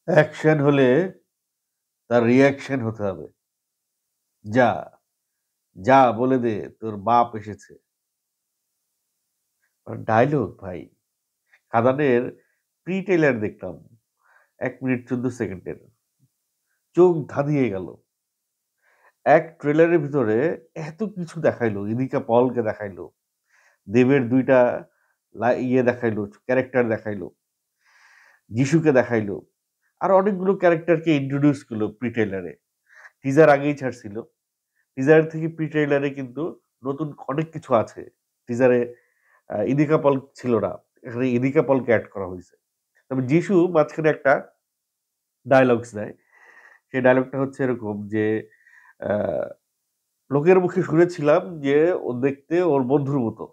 Action হলে তার reaction হতে হবে। যা, যা বলে দে তোর বাপ এসেছে। ডায়লগ ভাই। খাদানের প্রি-ট্রেইলার দেখলাম ১ মিনিট ১৪ সেকেন্ডের। চোখ ধাঁধিয়ে গেল। এক ট্রেলারের ভিতরে এত কিছু দেখাইলো। ইদিকা পলকে দেখাইলো। দেবের ২ টা দেখাইলো, ক্যারেক্টার দেখাইলো। যিশুকে দেখাইলো। আরো অনেকগুলো ক্যারেক্টারকে ইন্ট্রোডিউস করলো প্রি-ট্রেইলারে। টিজার আগেই ছাড়ছিল। টিজার থেকে প্রি-ট্রেইলারে কিন্তু নতুন অনেক কিছু আছে। টিজারে ইদিকা পল ছিল না। এখানে ইদিকা পলকে এড করা হইছে। তবে যিশু মাঝখানে একটা ডায়ালগস দেয়। সেই ডায়ালগটা হচ্ছে এরকম যে, আ লোকের মুখে শুনেছিলাম যে ও দেখতে ওর বন্ধুর মতো।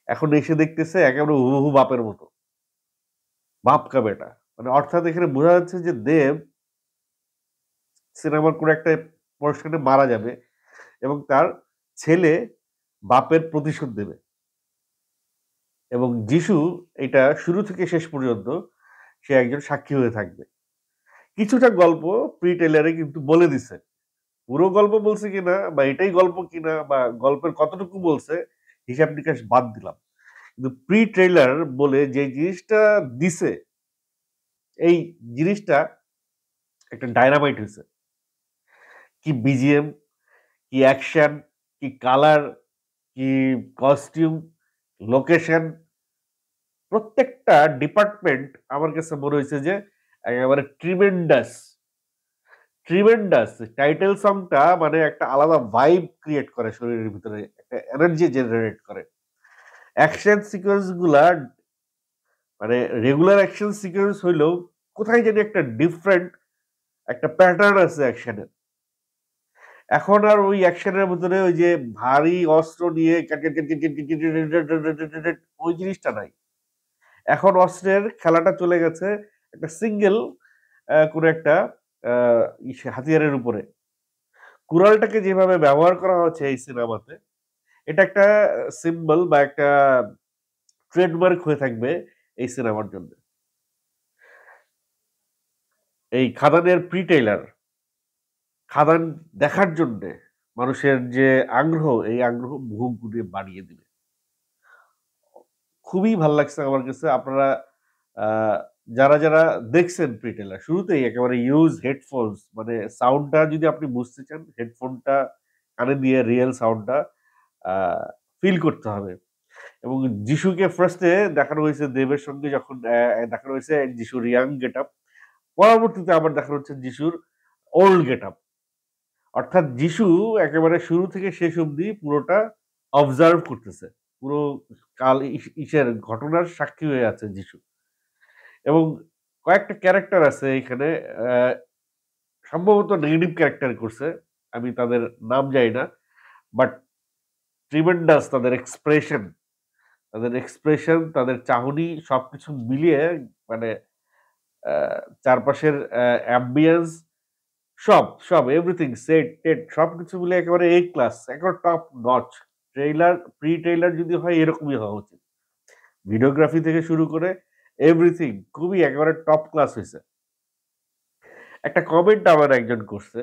এখন এসে দেখতেছে একেবারে হুবহু বাপের মতো। বাপ কা বেটা। মানে অর্থাৎ এখানে বোঝা যাচ্ছে যে দেব সিনেমার কোনো একটা পোরশনে মারা যাবে এবং তার ছেলে বাপের প্রতিশোধ নেবে। এবং যিশু এটা শুরু থেকে শেষ পর্যন্ত সে একজন সাক্ষী হয়ে থাকবে। কিছুটা গল্প প্রি-টেইলারে কিন্তু বলে দিছে। পুরো গল্প বলছে কিনা বা এটাই গল্প কিনা বা গল্পের কতটুকু বলছে হিসাব-নিকাশ বাদ দিলাম। কিন্তু প্রি-ট্রেইলার বলে যে জিনিসটা দিছে, এই জিনিসটা একটা ডায়নামাইট হইছে। কি বিজিএম, কি অ্যাকশন, কি কালার, কি কস্টিউম, লোকেশন প্রত্যেকটা ডিপার্টমেন্ট আমার কাছে মনে হইছে যে একেবারে ট্রিমেন্ডাস, ট্রিমেন্ডাস টাইটেল সংটা মানে একটা আলাদা ভাইব ক্রিয়েট করে শরীরের ভিতরে, একটা এনার্জি জেনারেট করে। অ্যাকশন সিকোয়েন্স গুলা মানে রেগুলার অ্যাকশন সিকোয়েন্স হইলেও কোথায় জানি একটা ডিফারেন্ট একটা প্যাটার্ন আছে অ্যাকশনের। এখন আর ওই অ্যাকশনের ভিতরে ওই যে ভারী অস্ত্র নিয়ে ওই জিনিসটা নাই। এখন অস্ত্রের খেলাটা চলে গেছে একটা সিঙ্গেল কোনো একটা আ হাতিয়ারের উপরে। কুড়ালটাকে যেভাবে ব্যবহার করা হচ্ছে এই সিনেমাতে, এটা একটা সিম্বল বা একটা ট্রেডমার্ক হয়ে থাকবে এই সিনেমার জন্য। এই খাদানের প্রি-ট্রেইলার, খাদান দেখার জন্যে মানুষের যে আগ্রহ, এই আগ্রহ বহুগুণে বাড়িয়ে দিবে। খুবই ভাল লাগছে আমার কাছে। আপনারা আ যারা দেখছেন প্রি-ট্রেইলার শুরুতেই একেবারে ইউজ হেডফোনস মানে সাউন্ডটা যদি আপনি বুঝতে চান, হেডফোনটা কানে দিয়ে রিয়াল সাউন্ডটা আ ফিল করতে হবে। এবং যিশুকে ফার্স্ট এ দেখানো হয়েছে দেবের সঙ্গে যখন দেখানো হয়েছে যিশুর ইয়াং গেটআপ। পরবর্তীতে আবার দেখানো হচ্ছে যিশুর ওল্ড গেটআপ। অর্থাৎ যিশু একেবারে শুরু থেকে শেষ অবধি পুরোটা অবজার্ভ করতেছে। পুরো কাল ইসের ঘটনার সাক্ষী হয়ে আছে যিশু। এবং কয়েকটা ক্যারাক্টার আছে এখানে অ্যা সম্ভবত নেগেটিভ ক্যারাক্টার করছে। আমি তাদের নাম জানি না। বাট ট্রিমেন্ডাস তাদের এক্সপ্রেশন, তাদের চাহনি সবকিছু মিলিয়ে মানে আ চারপাশের অ্যাম্বিয়েন্স সব এভরিথিং সেট-টেট সবকিছু মিলে একেবারে A ক্লাস, একেবারে টপ নচ। প্রি-ট্রেইলার যদি হয় এরকমই হওয়া উচিত। ভিডিওগ্রাফি থেকে শুরু করে এভরিথিং খুবই একেবারে টপ ক্লাস হইছে। একটা কমেন্ট আমার একজন করছে।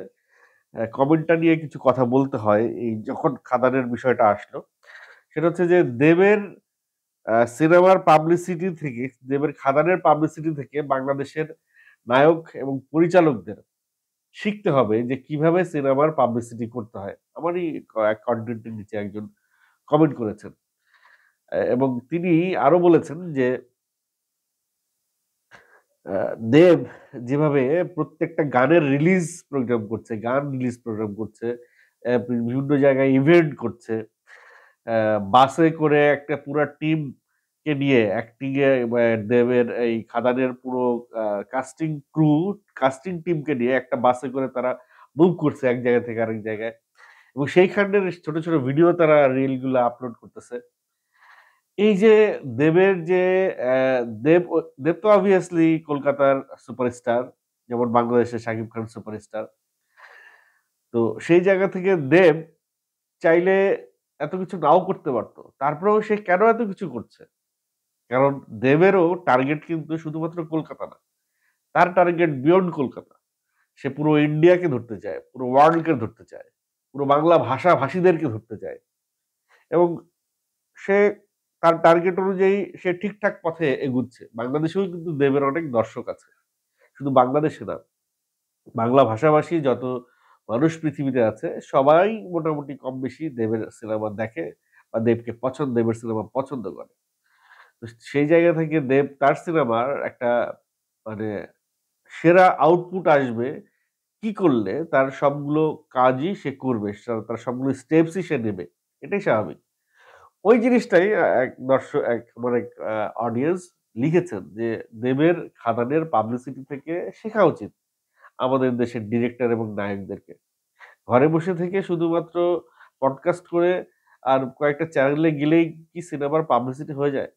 কমেন্টটা নিয়ে কিছু কথা বলতে হয়। এই যখন খাদানের বিষয়টা আসলো। সেটা হচ্ছে যে দেবের সিনেমার পাবলিসিটি থেকে দেবের খাদানের পাবলিসিটি থেকে বাংলাদেশের নায়ক এবং পরিচালকদের শিখতে হবে যে কিভাবে সিনেমার পাবলিসিটি করতে হয়। আমারই এক কনটেন্টের নিচে একজন কমেন্ট করেছেন। এবং তিনি আরো বলেছেন যে আ দেব যেভাবে প্রত্যেকটা গানের রিলিজ প্রোগ্রাম করছে, গান রিলিজ প্রোগ্রাম করছে, বিভিন্ন জায়গায় ইভেন্ট করছে। বাসে করে একটা পুরা টিমকে নিয়ে অ্যাক্টিং এ দেবের এই খাদানের পুরো আ কাস্টিং ক্রু, কাস্টিং টিমকে নিয়ে একটা বাসে করে তারা মুভ করছে এক জায়গা থেকে আরেক জায়গায়। এবং সেইখানের ছোট ছোট ভিডিও তারা রিল গুলা আপলোড করতেছে। এই যে দেবের যে দেব তো obviously কলকাতার সুপারস্টার। যেমন বাংলাদেশের শাকিব খান সুপারস্টার। তো সেই জায়গা থেকে দেব চাইলে এত কিছু নাও করতে পারত। তারপরেও সে কেন এত কিছু করছে? কারণ দেবেরও টার্গেট কিন্তু শুধুমাত্র কলকাতা না। তার টার্গেট বিয়ন্ড কলকাতা। সে পুরো ইন্ডিয়াকে ধরতে চায়, পুরো ওয়ার্ল্ডকে ধরতে চায়, পুরো বাংলা ভাষাভাষীদেরকে ধরতে চায় এবং সে তার টার্গেট অনুযায়ী সে ঠিকঠাক পথে এগুচ্ছে। বাংলাদেশেও কিন্তু দেবের অনেক দর্শক আছে, শুধু বাংলাদেশে না, বাংলা ভাষাভাষী যত মানুষ পৃথিবীতে আছে সবাই মোটামুটি কম বেশি দেবের সিনেমা দেখে বা দেবকে দেবের সিনেমা পছন্দ করে। তো সেই জায়গা থেকে দেব তার সিনেমার একটা মানে সেরা আউটপুট আসবে কি করলে তার সবগুলো কাজই সে করবে, তার সবগুলো স্টেপসই সে নেবে, এটাই স্বাভাবিক। ওই জিনিসটাই এক দর্শক এক মানে অডিয়েন্স লিখেছেন যে দেবের খাদানের পাবলিসিটি থেকে শেখা উচিত আমাদের দেশের ডিরেক্টর এবং নায়কদেরকে। ঘরে বসে থেকে শুধুমাত্র পডকাস্ট করে আর কয়েকটা চ্যানেলে গেলেই কি সিনেমার পাবলিসিটি হয়ে যায়?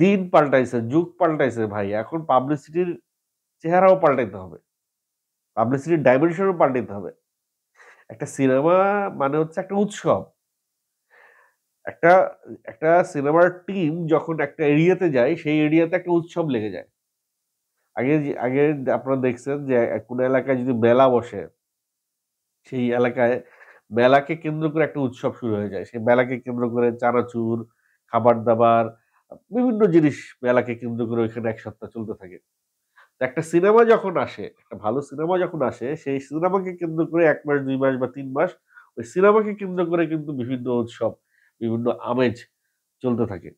দিন পাল্টাইছে, যুগ পাল্টাইছে ভাই। এখন পাবলিসিটির চেহারাও পাল্টাইতে হবে। পাবলিসিটির ডাইমেনশনও পাল্টাইতে হবে। একটা সিনেমা মানে হচ্ছে একটা উৎসব। একটা একটা সিনেমার টিম যখন একটা এরিয়াতে যায়, সেই এরিয়াতে একটা উৎসব লেগে যায়। আগে আপনারা দেখছেন যে কোন এলাকায় যদি মেলা বসে, সেই এলাকায় মেলাকে কেন্দ্র করে একটা উৎসব শুরু হয়ে যায়। সেই মেলাকে কেন্দ্র করে চানাচুর, খাবার-দাবার, বিভিন্ন জিনিস মেলাকে কেন্দ্র করে ওইখানে ১ সপ্তাহ চলতে থাকে। তো একটা সিনেমা যখন আসে, একটা ভালো সিনেমা যখন আসে, সেই সিনেমাকে কেন্দ্র করে ১ মাস, ২ মাস বা ৩ মাস ওই সিনেমাকে কেন্দ্র করে কিন্তু বিভিন্ন উৎসব, বিভিন্ন আমেজ চলতে থাকে।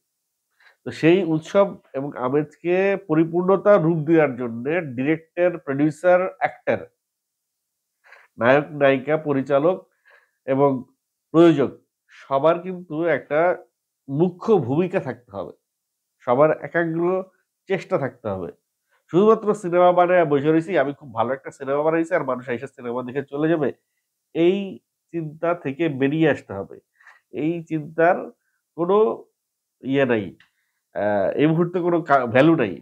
তো সেই উৎসব এবং আমেজকে পরিপূর্ণতা রূপ দেওয়ার জন্যে ডিরেক্টর, প্রোডিউসার, অ্যাক্টর, নায়ক, নায়িকা, পরিচালক এবং প্রযোজক সবার কিন্তু একটা মুখ্য ভূমিকা থাকতে হবে। সবার একাগ্র চেষ্টা থাকতে হবে। শুধুমাত্র সিনেমা বানায়া বইসা রইছি, আমি খুব ভালো একটা সিনেমা বানাইছি আর মানুষ আইসা সিনেমা দেখে চলে যাবে। এই চিন্তা থেকে বেরিয়ে আসতে হবে। এই চিন্তার কোনো ইয়ে নাই। আ এই মুহূর্তে কোনো ভ্যালু নাই।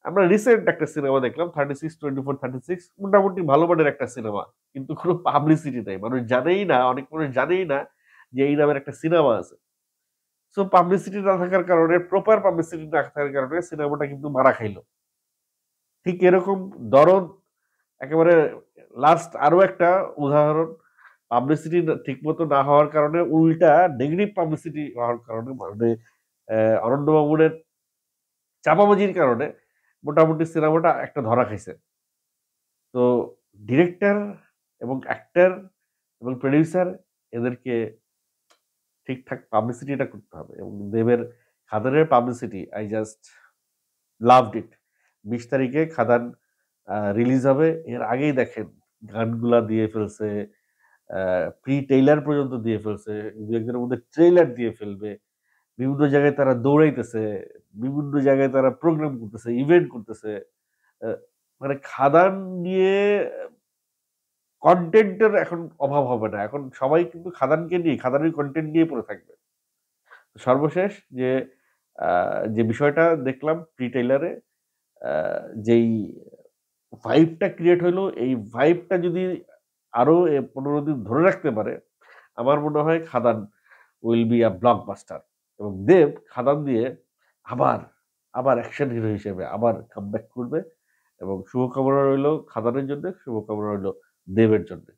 আমরা রিসেন্ট একটা সিনেমা দেখলাম 36, 24, 36 মোটামুটি ভালো মানের একটা সিনেমা। কিন্তু কোনো পাবলিসিটি নাই। মানুষ জানেই না, অনেক মানুষ জানেই না যে এই নামের একটা সিনেমা আছে। সো পাবলিসিটি না থাকার কারণে, প্রপার পাবলিসিটি না থাকার কারণে সিনেমাটা কিন্তু মারা খাইল। ঠিক এরকম দরদ একেবারে লাস্ট আরো একটা উদাহরণ, পাবলিসিটি ঠিকমতো না হওয়ার কারণে উল্টা নেগেটিভ পাবলিসিটি হওয়ার কারণে মানে অরণ্যবাবুর চাপাবাজির কারণে মোটামুটি সিনেমাটা একটা ধরা খাইছে। তো ডিরেক্টর এবং অ্যাক্টর এবং প্রোডিউসার এদেরকে ঠিকঠাক পাবলিসিটিটা করতে হবে এবং দেবের খাদানের publicity I just loved it। ২০ তারিখে খাদান রিলিজ হবে। এর আগেই দেখেন গানগুলা দিয়ে ফেলছে, আ প্রি ট্রেইলার পর্যন্ত দিয়ে ফেলছে। ২-১ দিনের মধ্যে ট্রেইলার দিয়ে ফেলবে। বিভিন্ন জায়গায় তারা দৌড়াইতেছে, বিভিন্ন জায়গায় তারা প্রোগ্রাম করতেছে, ইভেন্ট করতেছে। আ মানে খাদান নিয়ে কনটেন্ট এর এখন অভাব হবে না। এখন সবাই কিন্তু খাদানকে নিয়ে, খাদানের কনটেন্ট নিয়ে পড়ে থাকবে। সর্বশেষ যে আ যে বিষয়টা দেখলাম প্রি ট্রেইলারে আ যেই ভাইবটা ক্রিয়েট হইলো, এই ভাইবটা যদি আরো ১৫ দিন ধরে রাখতে পারে, আমার মনে হয় খাদান উইল বি আ ব্লকবাস্টার এবং দেব খাদান দিয়ে আবার, আবার অ্যাকশন হিরো হিসেবে আবার কামব্যাক করবে এবং শুভকামনা রইলো খাদানের জন্যে, শুভকামনা রইলো দেবের জন্যে।